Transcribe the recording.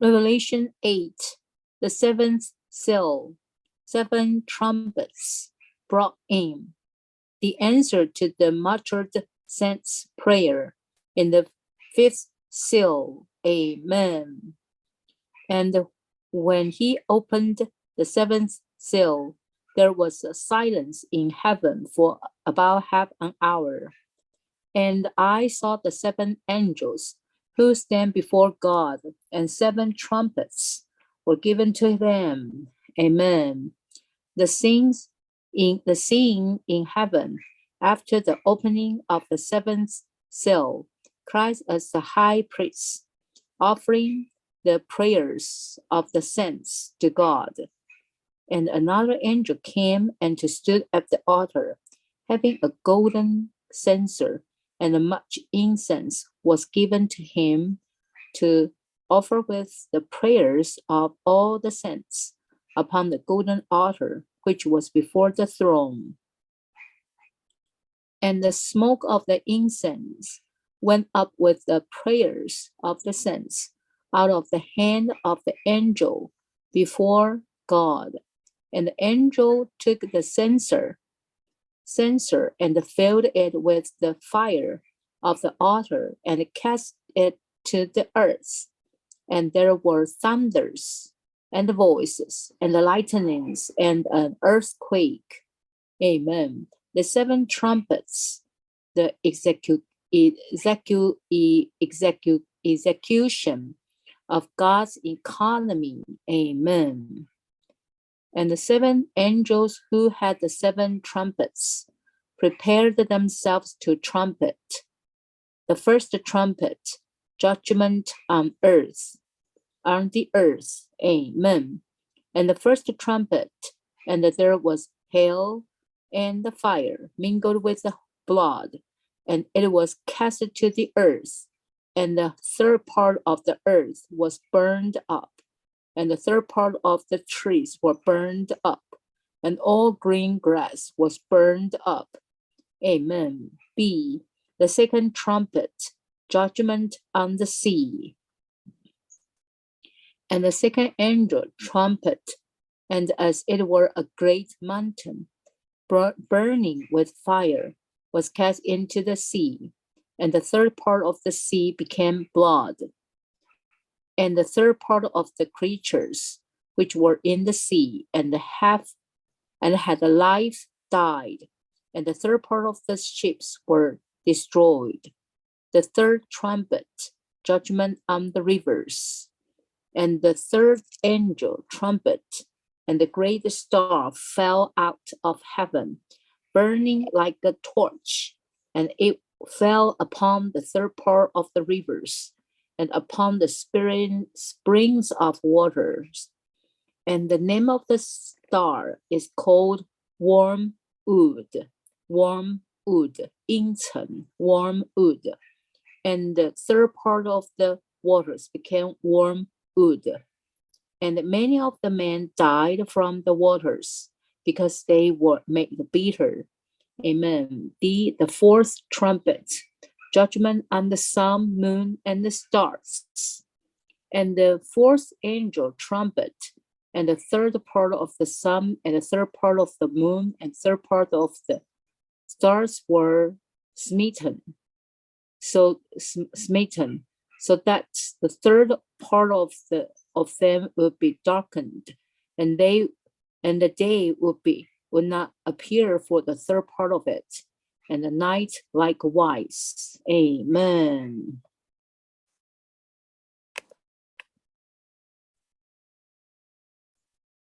Revelation 8, the seventh seal, 7 trumpets brought in. The answer to the muttered saints' prayer in the 5th seal. Amen. And when he opened the 7th seal, there was a silence in heaven for about half an hour. And I saw the 7 angels who stand before God, and 7 trumpets were given to them. Amen. The scene in heaven after the opening of the 7th seal, Christ as the high priest, offering the prayers of the saints to God. And another angel came and stood at the altar, having a golden censer, and much incense was given to him to offer with the prayers of all the saints upon the golden altar which was before the throne. And the smoke of the incense went up with the prayers of the saints out of the hand of the angel before God. And the angel took the censer and filled it with the fire of the altar and cast it to the earth. And there were thunders and voices and lightnings and an earthquake. Amen. The 7 trumpets, the execution of God's economy. Amen. And the 7 angels who had the 7 trumpets prepared themselves to trumpet. The first trumpet, judgment on the earth. Amen. And the first trumpet, and there was hail and the fire mingled with the blood, and it was cast to the earth, and the third part of the earth was burned up, and the third part of the trees were burned up, and all green grass was burned up. Amen. B, the second trumpet, judgment on the sea. And the second angel trumpet, and as it were a great mountain, burning with fire, was cast into the sea, and the third part of the sea became blood. And the third part of the creatures which were in the sea and had life died, and the third part of the ships were destroyed. The third trumpet, judgment on the rivers. And the third angel trumpet, and the great star fell out of heaven, burning like a torch, and it fell upon the third part of the rivers, and upon the springs of waters. And the name of the star is called wormwood, inchen, wormwood. And the third part of the waters became wormwood. And many of the men died from the waters, because they were made bitter. Amen. The fourth trumpet, judgment on the sun, moon, and the stars. And the fourth angel trumpet, and the third part of the sun, and the third part of the moon, and third part of the stars were smitten. So that the third part of them would be darkened, and the day would not appear for the third part of it, and the night likewise. Amen.